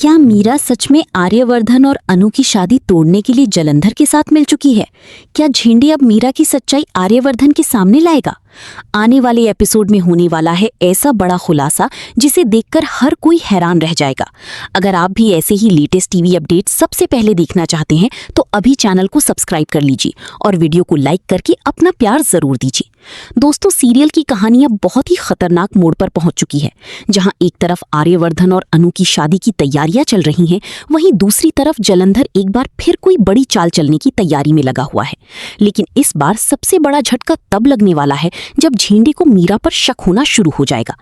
क्या मीरा सच में आर्यवर्धन और अनु की शादी तोड़ने के लिए जलंधर के साथ मिल चुकी है? क्या झेंडे अब मीरा की सच्चाई आर्यवर्धन के सामने लाएगा? आने वाले एपिसोड में होने वाला है ऐसा बड़ा खुलासा जिसे देखकर हर कोई हैरान रह जाएगा। अगर आप भी ऐसे ही लेटेस्ट टीवी अपडेट सबसे पहले देखना चाहते हैं तो अभी चैनल को सब्सक्राइब कर लीजिए और वीडियो को लाइक करके अपना प्यार जरूर दीजिए। दोस्तों, सीरियल की कहानी अब बहुत ही खतरनाक मोड़ पर पहुंच चुकी है। जहां एक तरफ आर्यवर्धन और अनु की शादी की तैयारियां चल रही हैं, वहीं दूसरी तरफ जलंधर एक बार फिर कोई बड़ी चाल चलने की तैयारी में लगा हुआ है। लेकिन इस बार सबसे बड़ा झटका तब लगने वाला है जब झेंडे को मीरा पर शक होना शुरू हो जाएगा।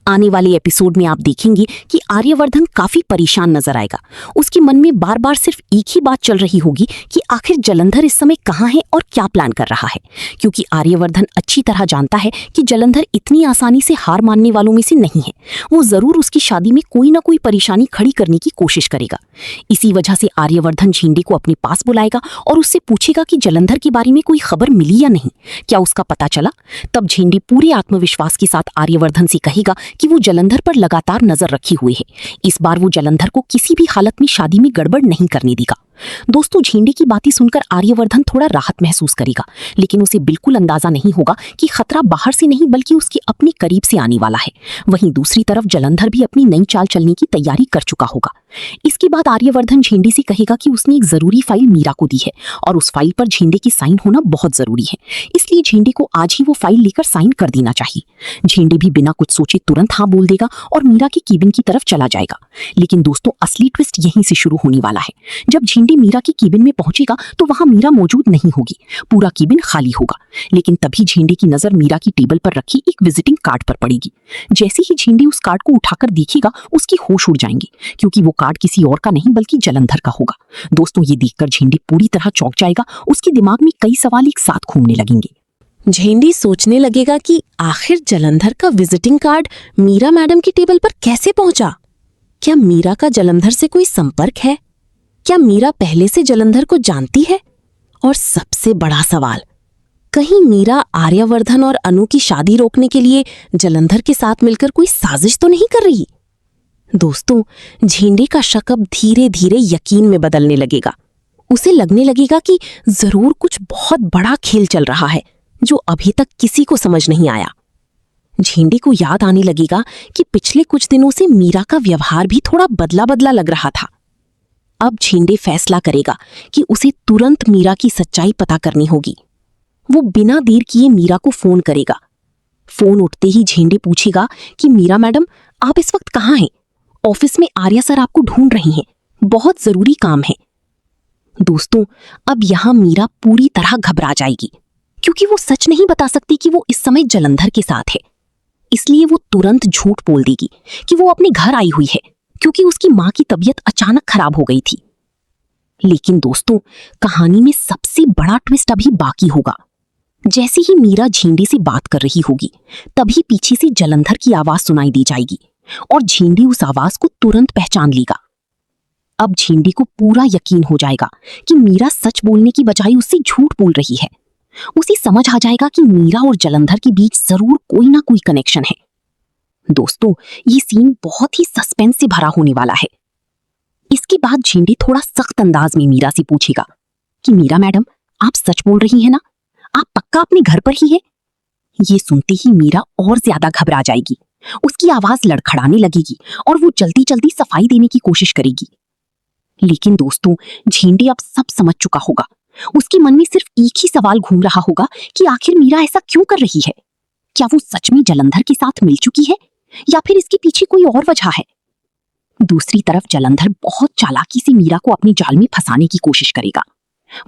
आने वाले एपिसोड में आप देखेंगे कि आर्यवर्धन काफी परेशान नजर आएगा। उसके मन में बार बार सिर्फ एक ही बात चल रही होगी कि आखिर जलंधर इस समय कहाँ है और क्या प्लान कर रहा है, क्योंकि आर्यवर्धन अच्छी तरह जानता है कि जलंधर इतनी आसानी से हार मानने वालों में से नहीं है। वो जरूर उसकी शादी में कोई ना कोई परेशानी खड़ी करने की कोशिश करेगा। इसी वजह से आर्यवर्धन झेंडे को अपने पास बुलाएगा और उससे पूछेगा कि जलंधर के बारे में कोई खबर मिली या नहीं, क्या उसका पता चला। तब झेंडे पूरे आत्मविश्वास के साथ आर्यवर्धन से कहेगा कि वो जलंधर पर लगातार नजर रखे हुए है। इस बार वो जलंधर को किसी भी हालत में शादी में गड़बड़ नहीं करने देगा। दोस्तों, झेंडे की बातें सुनकर आर्यवर्धन थोड़ा राहत महसूस करेगा, लेकिन उसे बिल्कुल अंदाजा नहीं होगा कि खतरा बाहर से नहीं बल्कि उसके अपने करीब से आने वाला है। वहीं दूसरी तरफ जलंधर भी अपनी नई चाल चलने की तैयारी कर चुका होगा। इसके बाद आर्यवर्धन झेंडे से कहेगा कि उसने एक जरूरी फाइल मीरा को दी है और उस फाइल पर झेंडे की साइन होना बहुत जरूरी है, इसलिए झेंडे को आज ही वो फाइल लेकर साइन कर देना चाहिए। झेंडे भी बिना कुछ सोचे तुरंत हाँ बोल देगा और मीरा के केबिन की तरफ चला जाएगा। लेकिन दोस्तों, असली ट्विस्ट यहीं से शुरू होने वाला है। जब झेंडे मीरा के केबिन में पहुंचेगा तो वहां मीरा मौजूद नहीं होगी, पूरा केबिन खाली होगा। लेकिन तभी झेंडे की नजर मीरा की टेबल पर रखी एक विजिटिंग कार्ड पर पड़ेगी। जैसे ही झेंडे उस कार्ड को उठाकर देखेगा, उसकी होश उड़ जाएंगे, क्योंकि वो कार्ड किसी और का नहीं बल्कि जलंधर का होगा। दोस्तों, ये देखकर झेंडे पूरी तरह चौंक जाएगा। उसके दिमाग में कई सवाल एक साथ घूमने लगेंगे। झेंडे सोचने लगेगा कि आखिर जलंधर का विजिटिंग कार्ड मीरा मैडम की टेबल पर कैसे पहुंचा? क्या मीरा का जलंधर से कोई संपर्क है? क्या मीरा पहले से जलंधर को जानती है? और सबसे बड़ा सवाल, कहीं मीरा आर्यवर्धन और अनु की शादी रोकने के लिए जलंधर के साथ मिलकर कोई साजिश तो नहीं कर रही? दोस्तों, झेंडे का शक अब धीरे धीरे यकीन में बदलने लगेगा। उसे लगने लगेगा कि जरूर कुछ बहुत बड़ा खेल चल रहा है जो अभी तक किसी को समझ नहीं आया। झेंडे को याद आने लगेगा कि पिछले कुछ दिनों से मीरा का व्यवहार भी थोड़ा बदला बदला लग रहा था। अब झेंडे फैसला करेगा कि उसे तुरंत मीरा की सच्चाई पता करनी होगी। वो बिना देर किए मीरा को फोन करेगा। फोन उठते ही झेंडे पूछेगा कि मीरा मैडम, आप इस वक्त कहाँ हैं? ऑफिस में आर्या सर आपको ढूंढ रही हैं, बहुत जरूरी काम है। दोस्तों, अब यहां मीरा पूरी तरह घबरा जाएगी, क्योंकि वो सच नहीं बता सकती कि वो इस समय जलंधर के साथ है। इसलिए वो तुरंत झूठ बोल देगी कि वो अपने घर आई हुई है, क्योंकि उसकी मां की तबीयत अचानक खराब हो गई थी। लेकिन दोस्तों, कहानी में सबसे बड़ा ट्विस्ट अभी बाकी होगा। जैसे ही मीरा झेंडे से बात कर रही होगी, तभी पीछे से जलंधर की आवाज सुनाई दी जाएगी और झेंडे उस आवाज को तुरंत पहचान लेगा। अब झेंडे को पूरा यकीन हो जाएगा कि मीरा सच बोलने की बजाय उससे झूठ बोल रही है। उसे समझ आ जाएगा कि मीरा और जलंधर के बीच जरूर कोई ना कोई कनेक्शन है। दोस्तों, ये सीन बहुत ही सस्पेंस से भरा होने वाला है। इसके बाद झेंडे थोड़ा सख्त अंदाज में मीरा से पूछेगा कि मीरा मैडम, आप सच बोल रही हैं ना? आप पक्का अपने घर पर ही है? ये सुनते ही मीरा और ज्यादा घबरा जाएगी। उसकी आवाज लड़खड़ाने लगेगी और वो जल्दी जल्दी सफाई देने की कोशिश करेगी। लेकिन दोस्तों, झेंडे अब सब समझ चुका होगा। उसके मन में सिर्फ एक ही सवाल घूम रहा होगा कि आखिर मीरा ऐसा क्यों कर रही है? क्या वो सच में जलंधर के साथ मिल चुकी है या फिर इसके पीछे कोई और वजह है? दूसरी तरफ जलंधर बहुत चालाकी से मीरा को अपने जाल में फंसाने की कोशिश करेगा।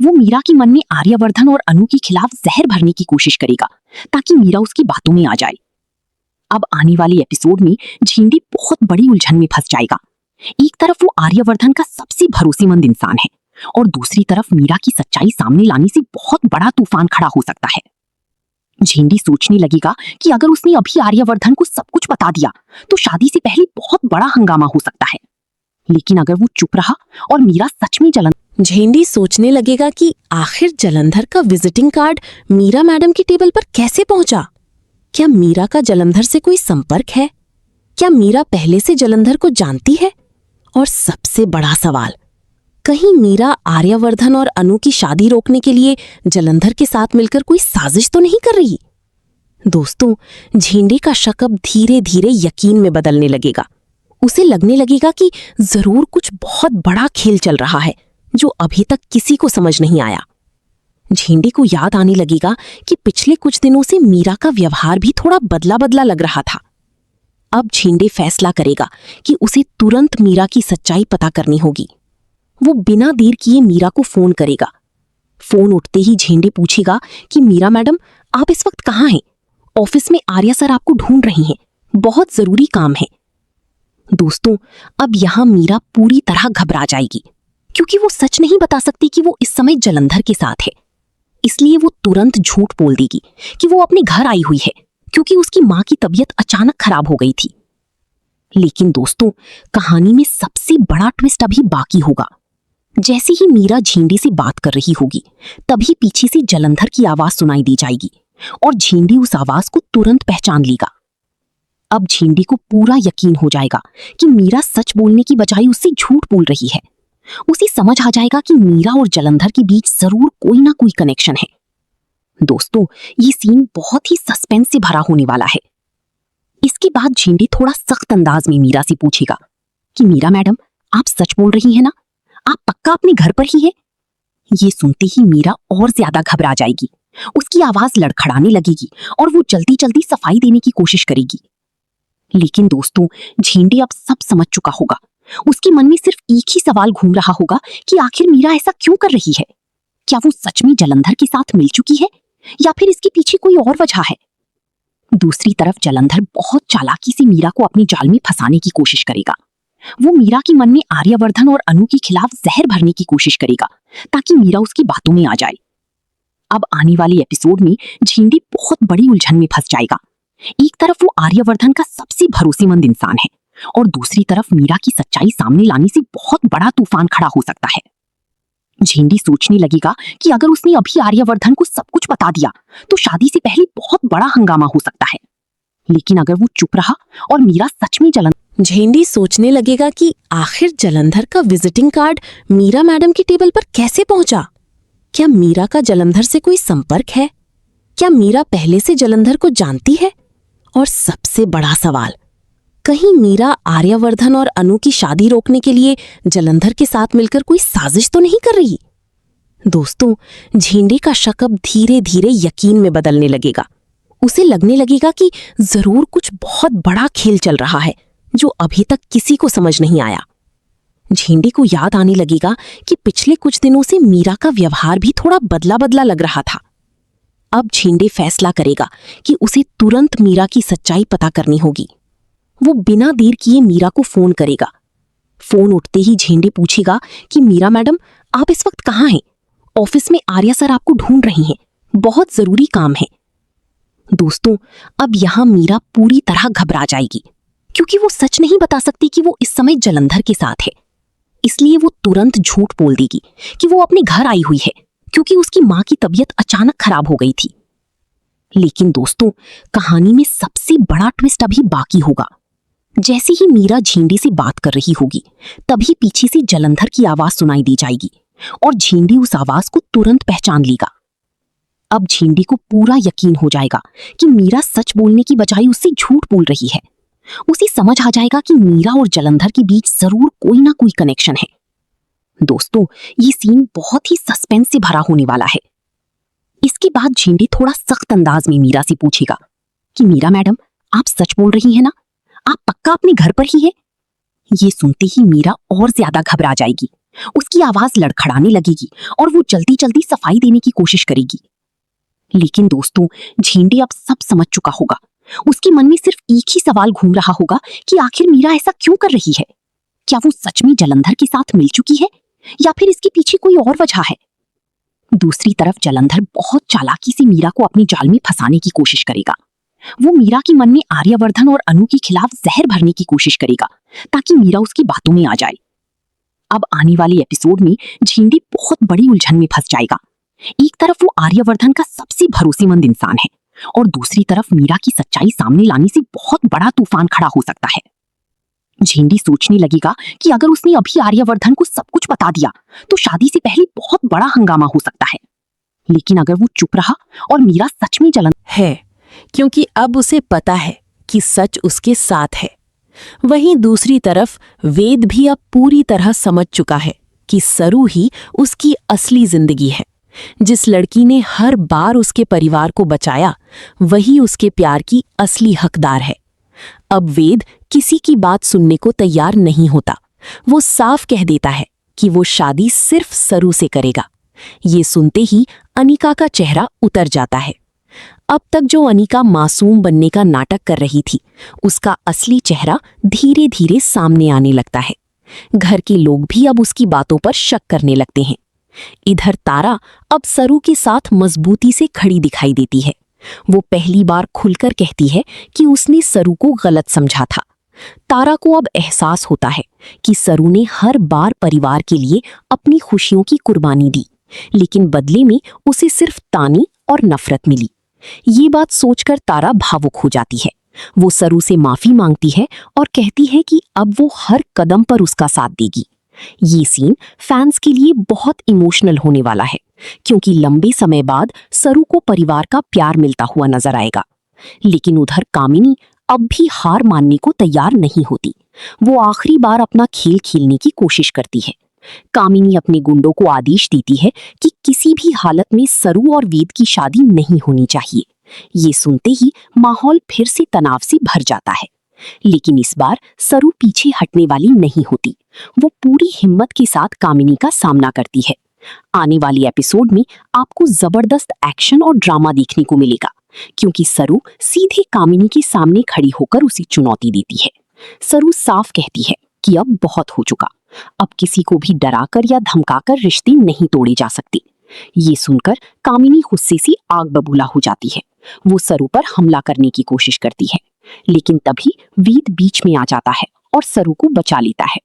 वो मीरा के मन में आर्यवर्धन और अनु के खिलाफ जहर भरने की कोशिश करेगा ताकि मीरा उसकी बातों में आ जाए। अब आने वाले एपिसोड में झेंडे बहुत बड़ी उलझन में फंस जाएगा। एक तरफ वो आर्यवर्धन का सबसे भरोसेमंद इंसान है और दूसरी तरफ मीरा की सच्चाई सामने लाने से बहुत बड़ा तूफान खड़ा हो सकता है। झेंडे सोचने लगेगा कि अगर उसने अभी आर्यवर्धन को सब कुछ बता दिया तो शादी से पहले बहुत बड़ा हंगामा हो सकता है। लेकिन अगर वो चुप रहा और मीरा सच में झेंडे सोचने लगेगा कि आखिर जलंधर का विजिटिंग कार्ड मीरा मैडम की टेबल पर कैसे पहुंचा? क्या मीरा का जलंधर से कोई संपर्क है? क्या मीरा पहले से जलंधर को जानती है? और सबसे बड़ा सवाल, कहीं मीरा आर्यवर्धन और अनु की शादी रोकने के लिए जलंधर के साथ मिलकर कोई साजिश तो नहीं कर रही? दोस्तों, झींडी का शक अब धीरे धीरे यकीन में बदलने लगेगा। उसे लगने लगेगा कि जरूर कुछ बहुत बड़ा खेल चल रहा है जो अभी तक किसी को समझ नहीं आया। झींडी को याद आने लगेगा कि पिछले कुछ दिनों से मीरा का व्यवहार भी थोड़ा बदला बदला लग रहा था। अब झींडी फैसला करेगा कि उसे तुरंत मीरा की सच्चाई पता करनी होगी। वो बिना देर किए मीरा को फोन करेगा। फोन उठते ही झींडी पूछेगा कि मीरा मैडम, आप इस वक्त कहाँ हैं? ऑफिस में आर्या सर आपको ढूंढ रही हैं, बहुत जरूरी काम है। दोस्तों, अब यहां मीरा पूरी तरह घबरा जाएगी क्योंकि वो सच नहीं बता सकती कि वो इस समय जलंधर के साथ है। इसलिए वो तुरंत झूठ बोल देगी कि वो अपने घर आई हुई है क्योंकि उसकी मां की तबीयत अचानक खराब हो गई थी। लेकिन दोस्तों, कहानी में सबसे बड़ा ट्विस्ट अभी बाकी होगा। जैसे ही मीरा झींडी से बात कर रही होगी, तभी पीछे से जलंधर की आवाज सुनाई दी जाएगी और झींडी उस आवाज को तुरंत पहचान लेगा। अब झींडी को पूरा यकीन हो जाएगा कि मीरा सच बोलने की बजाय उससे झूठ बोल रही है। उसे समझ आ जाएगा कि मीरा और जलंधर के बीच जरूर कोई ना कोई कनेक्शन है। दोस्तों, ये सीन बहुत ही सस्पेंस से भरा होने वाला है। इसके बाद झींडी थोड़ा सख्त अंदाज में मीरा से पूछेगा कि मीरा मैडम, आप सच बोल रही हैं ना? आप पक्का अपने घर पर ही है? ये सुनते ही मीरा और ज्यादा घबरा जाएगी। उसकी आवाज लड़खड़ाने लगेगी और वो जल्दी जल्दी सफाई देने की कोशिश करेगी। लेकिन दोस्तों, झींडी अब सब समझ चुका होगा। उसके मन में सिर्फ एक ही सवाल घूम रहा होगा कि आखिर मीरा ऐसा क्यों कर रही है? क्या वो सच में जलंधर के साथ मिल चुकी है या फिर इसके पीछे कोई और वजह है? दूसरी तरफ जलंधर बहुत चालाकी से मीरा को अपने जाल में फंसाने की कोशिश करेगा। वो मीरा के मन में आर्यवर्धन और अनु के खिलाफ जहर भरने की कोशिश करेगा ताकि मीरा उसकी बातों में आ जाए। अब आने वाले एपिसोड में झींडी बहुत बड़ी उलझन में फंस जाएगा। एक तरफ वो आर्यवर्धन का सबसे भरोसेमंद इंसान है और दूसरी तरफ मीरा की सच्चाई सामने लाने से बहुत बड़ा तूफान खड़ा हो सकता है। झींडी सोचने लगेगा कि अगर उसने अभी आर्यवर्धन को सब कुछ बता दिया तो शादी से पहले बहुत बड़ा हंगामा हो सकता है। लेकिन अगर वो चुप रहा और मीरा सच में झींडी सोचने लगेगा कि आखिर जलंधर का विजिटिंग कार्ड मीरा मैडम की टेबल पर कैसे पहुंचा? क्या मीरा का जलंधर से कोई संपर्क है? क्या मीरा पहले से जलंधर को जानती है? और सबसे बड़ा सवाल, कहीं मीरा आर्यवर्धन और अनु की शादी रोकने के लिए जलंधर के साथ मिलकर कोई साजिश तो नहीं कर रही? दोस्तों, झींडी का शक अब धीरे धीरे यकीन में बदलने लगेगा। उसे लगने लगेगा कि जरूर कुछ बहुत बड़ा खेल चल रहा है जो अभी तक किसी को समझ नहीं आया। झींडी को याद आने लगेगा कि पिछले कुछ दिनों से मीरा का व्यवहार भी थोड़ा बदला बदला लग रहा था। अब झींडी फैसला करेगा कि उसे तुरंत मीरा की सच्चाई पता करनी होगी। वो बिना देर किए मीरा को फोन करेगा। फोन उठते ही झींडी पूछेगा कि मीरा मैडम, आप इस वक्त कहाँ हैं? ऑफिस में आर्या सर आपको ढूंढ रही हैं, बहुत जरूरी काम है। दोस्तों, अब यहां मीरा पूरी तरह घबरा जाएगी क्योंकि वो सच नहीं बता सकती कि वो इस समय जलंधर के साथ है। इसलिए वो तुरंत झूठ बोल देगी कि वो अपने घर आई हुई है क्योंकि उसकी मां की तबीयत अचानक खराब हो गई थी। लेकिन दोस्तों, कहानी में सबसे बड़ा ट्विस्ट अभी बाकी होगा। जैसे ही मीरा झींडी से बात कर रही होगी, तभी पीछे से जलंधर की आवाज सुनाई दी जाएगी और झींडी उस आवाज को तुरंत पहचान लेगा। अब झींडी को पूरा यकीन हो जाएगा कि मीरा सच बोलने की बजाय उससे झूठ बोल रही है। उसे समझ आ जाएगा कि मीरा और जलंधर के बीच जरूर कोई ना कोई कनेक्शन है। दोस्तों, ये सीन बहुत ही सस्पेंस से भरा होने वाला है। इसके बाद झींडी थोड़ा सख्त अंदाज में मीरा से पूछेगा कि मीरा मैडम, आप सच बोल रही हैं ना? आप पक्का अपने घर पर ही है? ये सुनते ही मीरा और ज्यादा घबरा जाएगी। उसकी आवाज लड़खड़ाने लगेगी और वो जल्दी जल्दी सफाई देने की कोशिश करेगी। लेकिन दोस्तों, झींडी अब सब समझ चुका होगा। उसके मन में सिर्फ एक ही सवाल घूम रहा होगा कि आखिर मीरा ऐसा क्यों कर रही है? क्या वो सच में जलंधर के साथ मिल चुकी है या फिर इसके पीछे कोई और वजह है? दूसरी तरफ जलंधर बहुत चालाकी से मीरा को अपने जाल में फंसाने की कोशिश करेगा। वो मीरा के मन में आर्यवर्धन और अनु के खिलाफ जहर भरने की कोशिश करेगा ताकि मीरा उसकी बातों में आ जाए। अब आने वाले एपिसोड में झींडी बहुत बड़ी उलझन में फंस जाएगा। एक तरफ वो आर्यवर्धन का सबसे भरोसेमंद इंसान है और दूसरी तरफ मीरा की सच्चाई सामने लाने से बहुत बड़ा तूफान खड़ा हो सकता है। झेंडी सोचने लगेगा कि अगर उसने अभी आर्यवर्धन को सब कुछ बता दिया तो शादी से पहले बहुत बड़ा हंगामा हो सकता है। लेकिन अगर वो चुप रहा और मीरा सच में जलंधर है, क्योंकि अब उसे पता है कि सच उसके साथ है। वहीं दूसरी तरफ वेद भी अब पूरी तरह समझ चुका है कि सरू ही उसकी असली जिंदगी है। जिस लड़की ने हर बार उसके परिवार को बचाया, वही उसके प्यार की असली हकदार है। अब वेद किसी की बात सुनने को तैयार नहीं होता। वो साफ कह देता है कि वो शादी सिर्फ सरू से करेगा। ये सुनते ही अनिका का चेहरा उतर जाता है। अब तक जो अनिका मासूम बनने का नाटक कर रही थी, उसका असली चेहरा धीरे धीरे सामने आने लगता है। घर के लोग भी अब उसकी बातों पर शक करने लगते हैं। इधर तारा अब सरू के साथ मजबूती से खड़ी दिखाई देती है। वो पहली बार खुलकर कहती है कि उसने सरू को गलत समझा था। तारा को अब एहसास होता है कि सरू ने हर बार परिवार के लिए अपनी खुशियों की कुर्बानी दी, लेकिन बदले में उसे सिर्फ ताने और नफरत मिली। ये बात सोचकर तारा भावुक हो जाती है। वो सरू से माफी मांगती है और कहती है कि अब वो हर कदम पर उसका साथ देगी। ये सीन फैंस के लिए बहुत इमोशनल होने वाला है, क्योंकि लंबे समय बाद सरू को परिवार का प्यार मिलता हुआ नजर आएगा। लेकिन उधर कामिनी अब भी हार मानने को तैयार नहीं होती। वो आखिरी बार अपना खेल खेलने की कोशिश करती है। कामिनी अपने गुंडों को आदेश देती है कि किसी भी हालत में सरू और वेद की शादी नहीं होनी चाहिए। ये सुनते ही माहौल फिर से तनाव से भर जाता है। लेकिन इस बार सरू पीछे हटने वाली नहीं होती। वो पूरी हिम्मत के साथ कामिनी का सामना करती है। आने वाले एपिसोड में आपको जबरदस्त एक्शन और ड्रामा देखने को मिलेगा, क्योंकि सरू सीधे कामिनी के सामने खड़ी होकर उसे चुनौती देती है। सरू साफ कहती है कि अब बहुत हो चुका, अब किसी को भी डराकर या धमकाकर रिश्ते नहीं तोड़े जा सकते। ये सुनकर कामिनी गुस्से से आग बबूला हो जाती है। वो सरू पर हमला करने की कोशिश करती है, लेकिन तभी वेद बीच में आ जाता है और सरू को बचा लेता है।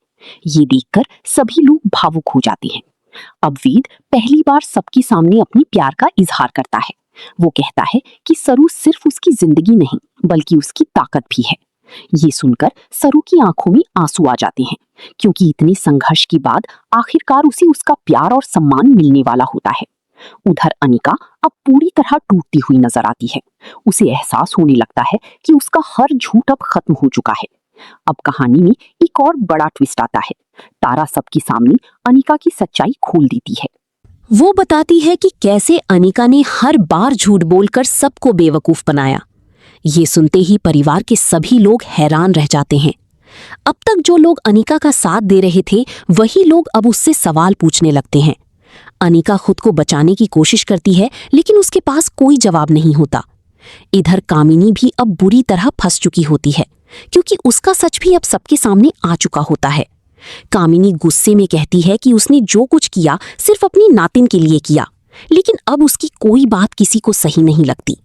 ये देखकर सभी लोग भावुक हो जाते हैं। अब वेद पहली बार सबके सामने अपने प्यार का इजहार करता है। वो कहता है कि सरू सिर्फ उसकी जिंदगी नहीं, बल्कि उसकी ताकत भी है। ये सुनकर सरू की आंखों में आंसू आ जाते हैं, क्योंकि इतने संघर्ष के बाद आखिरकार उसे उसका प्यार और सम्मान मिलने वाला होता है। उधर अनिका अब पूरी तरह टूटती हुई नजर आती है। उसे एहसास होने लगता है कि उसका हर झूठ अब खत्म हो चुका है। अब कहानी में एक और बड़ा ट्विस्ट आता है। तारा सबके सामने अनिका की सच्चाई खोल देती है। वो बताती है कि कैसे अनिका ने हर बार झूठ बोलकर सबको बेवकूफ बनाया। ये सुनते ही परिवार के सभी लोग हैरान रह जाते हैं। अब तक जो लोग अनिका का साथ दे रहे थे, वही लोग अब उससे सवाल पूछने लगते हैं। अनिका खुद को बचाने की कोशिश करती है, लेकिन उसके पास कोई जवाब नहीं होता। इधर कामिनी भी अब बुरी तरह फंस चुकी होती है, क्योंकि उसका सच भी अब सबके सामने आ चुका होता है। कामिनी गुस्से में कहती है कि उसने जो कुछ किया सिर्फ अपनी नातिन के लिए किया, लेकिन अब उसकी कोई बात किसी को सही नहीं लगती।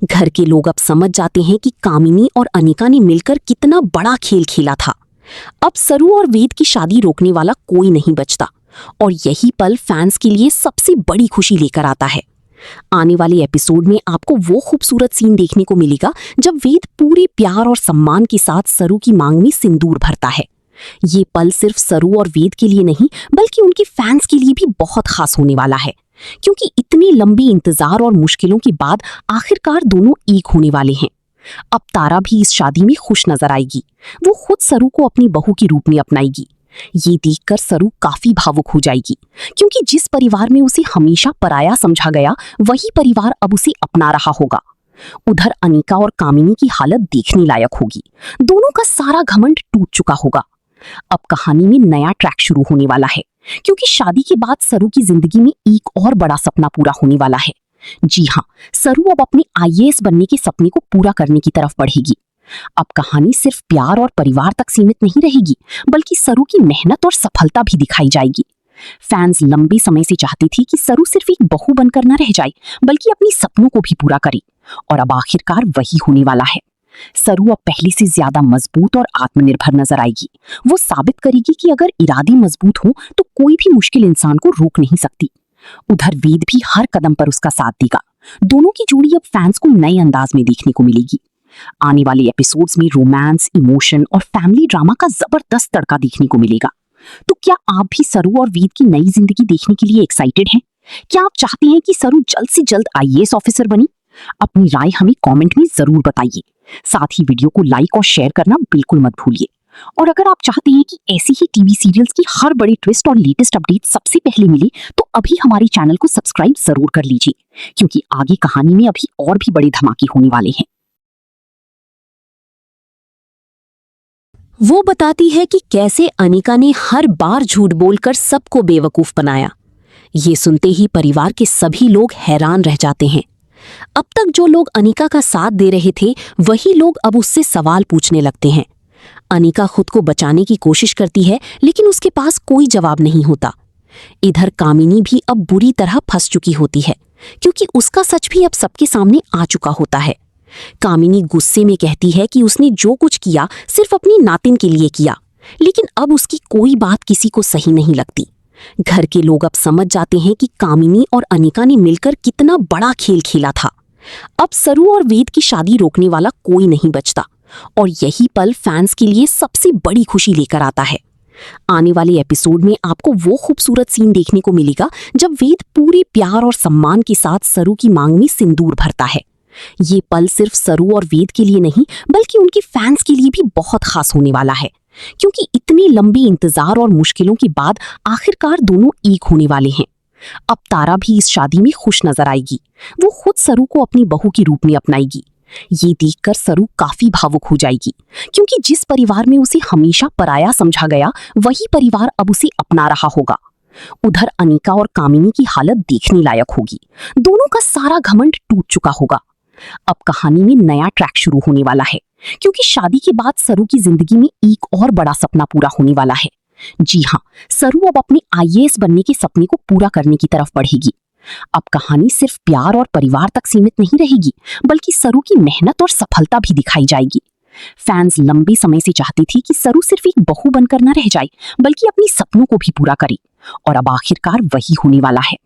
घर के लोग अब समझ जाते हैं कि कामिनी और अनिका ने मिलकर कितना बड़ा खेल खेला था। अब सरू और वेद की शादी रोकने वाला कोई नहीं बचता, और यही पल फैंस के लिए सबसे बड़ी खुशी लेकर आता है। आने वाले एपिसोड में आपको वो खूबसूरत सीन देखने को मिलेगा जब वेद पूरे प्यार और सम्मान के साथ सरू की मांग में सिंदूर भरता है। ये पल सिर्फ सरू और वेद के लिए नहीं, बल्कि उनके फैंस के लिए भी बहुत खास होने वाला है, क्योंकि इतनी लंबी इंतजार और मुश्किलों के बाद आखिरकार दोनों एक होने वाले हैं। अब तारा भी इस शादी में खुश नजर आएगी। वो खुद सरू को अपनी बहू के रूप में अपनाएगी। ये देखकर सरू काफी भावुक हो जाएगी, क्योंकि जिस परिवार में उसे हमेशा पराया समझा गया, वही परिवार अब उसे अपना रहा होगा। उधर अनिका और कामिनी की हालत देखने लायक होगी। दोनों का सारा घमंड टूट चुका होगा। अब कहानी में नया ट्रैक शुरू होने वाला है, क्योंकि शादी के बाद सरू की जिंदगी में एक और बड़ा सपना पूरा होने वाला है। जी हाँ, सरू अब अपने IAS बनने के सपने को पूरा करने की तरफ बढ़ेगी। अब कहानी सिर्फ प्यार और परिवार तक सीमित नहीं रहेगी, बल्कि सरू की मेहनत और सफलता भी दिखाई जाएगी। फैंस लंबे समय से चाहते थे कि सरू सिर्फ एक बहू बनकर न रह जाए, बल्कि अपने सपनों को भी पूरा करे, और अब आखिरकार वही होने वाला है। सरू अब पहले से ज्यादा मजबूत और आत्मनिर्भर नजर आएगी। वो साबित करेगी कि अगर इरादे मजबूत हो तो कोई भी मुश्किल इंसान को रोक नहीं सकती। उधर वेद भी हर कदम पर उसका साथ देगा। दोनों की जोड़ी अब फैंस को नए अंदाज में देखने को मिलेगी। आने वाले एपिसोड्स में रोमांस, इमोशन और फैमिली ड्रामा का जबरदस्त तड़का देखने को मिलेगा। तो क्या आप भी सरू और वेद की नई जिंदगी देखने के लिए एक्साइटेड हैं? क्या आप चाहते हैं कि सरू जल्द से जल्द आईएएस ऑफिसर बनी? अपनी राय हमें कमेंट में जरूर बताइए। साथ ही वीडियो को लाइक और शेयर करना बिल्कुल मत भूलिए। और अगर आप चाहते हैं कि ऐसी ही टीवी सीरियल्स की हर बड़ी ट्विस्ट और लेटेस्ट अपडेट सबसे पहले मिले, तो अभी हमारे चैनल को सब्सक्राइब जरूर कर लीजिए, क्योंकि आगे कहानी में अभी और भी बड़े धमाके होने वाले हैं। वो बताती है कि कैसे अनिका ने हर बार झूठ बोलकर सबको बेवकूफ बनाया। ये सुनते ही परिवार के सभी लोग हैरान रह जाते हैं। अब तक जो लोग अनिका का साथ दे रहे थे, वही लोग अब उससे सवाल पूछने लगते हैं। अनिका खुद को बचाने की कोशिश करती है, लेकिन उसके पास कोई जवाब नहीं होता। इधर कामिनी भी अब बुरी तरह फंस चुकी होती है, क्योंकि उसका सच भी अब सबके सामने आ चुका होता है। कामिनी गुस्से में कहती है कि उसने जो कुछ किया सिर्फ अपनी नातिन के लिए किया, लेकिन अब उसकी कोई बात किसी को सही नहीं लगती। घर के लोग अब समझ जाते हैं कि कामिनी और अनिका ने मिलकर कितना बड़ा खेल खेला था। अब सरू और वेद की शादी रोकने वाला कोई नहीं बचता, और यही पल फैंस के लिए सबसे बड़ी खुशी लेकर आता है। आने वाले एपिसोड में आपको वो खूबसूरत सीन देखने को मिलेगा जब वेद पूरे प्यार और सम्मान के साथ सरू की मांग में सिंदूर भरता है। ये पल सिर्फ सरू और वेद के लिए नहीं, बल्कि उनके फैंस के लिए भी बहुत खास होने वाला है, क्योंकि इतनी लंबी इंतजार और मुश्किलों के बाद आखिरकार दोनों एक होने वाले हैं। अब तारा भी इस शादी में खुश नजर आएगी। वो खुद सरू को अपनी बहू के रूप में अपनाएगी। ये देखकर सरू काफी भावुक हो जाएगी, क्योंकि जिस परिवार में उसे हमेशा पराया समझा गया, वही परिवार अब उसे अपना रहा होगा। उधर अनिका और कामिनी की हालत देखने लायक होगी। दोनों का सारा घमंड टूट चुका होगा। अब कहानी में नया ट्रैक शुरू होने वाला है, क्योंकि शादी के बाद सरू की जिंदगी में एक और बड़ा सपना पूरा होने वाला है। जी हाँ, सरू अब अपने आईएएस बनने के सपने को पूरा करने की तरफ बढ़ेगी। अब कहानी सिर्फ प्यार और परिवार तक सीमित नहीं रहेगी, बल्कि सरू की मेहनत और सफलता भी दिखाई जाएगी। फैंस लंबे समय से चाहते थे कि सरू सिर्फ एक बहू बनकर न रह जाए, बल्कि अपने सपनों को भी पूरा करे, और अब आखिरकार वही होने वाला है।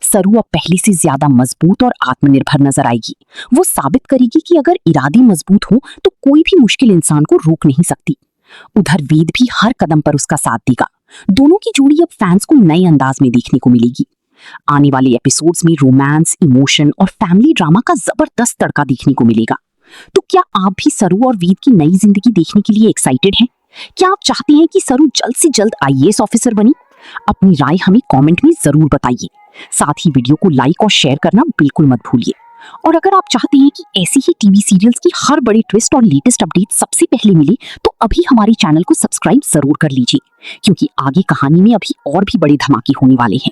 सरू अब पहले से ज्यादा मजबूत और आत्मनिर्भर नजर आएगी। वो साबित करेगी कि अगर इरादे मजबूत हो तो कोई भी मुश्किल इंसान को रोक नहीं सकती। उधर वेद भी हर कदम पर उसका साथ देगा। दोनों की जोड़ी अब फैंस को नए अंदाज में देखने को मिलेगी। आने वाले एपिसोड्स में रोमांस, इमोशन और फैमिली ड्रामा का जबरदस्त तड़का देखने को मिलेगा। तो क्या आप भी सरू और वेद की नई जिंदगी देखने के लिए एक्साइटेड हैं? क्या आप चाहते हैं कि सरू जल्द से जल्द आईएएस ऑफिसर बनी? अपनी राय हमें कमेंट में जरूर बताइए। साथ ही वीडियो को लाइक और शेयर करना बिल्कुल मत भूलिए। और अगर आप चाहते हैं कि ऐसी ही टीवी सीरियल्स की हर बड़ी ट्विस्ट और लेटेस्ट अपडेट सबसे पहले मिले, तो अभी हमारे चैनल को सब्सक्राइब जरूर कर लीजिए, क्योंकि आगे कहानी में अभी और भी बड़े धमाके होने वाले हैं।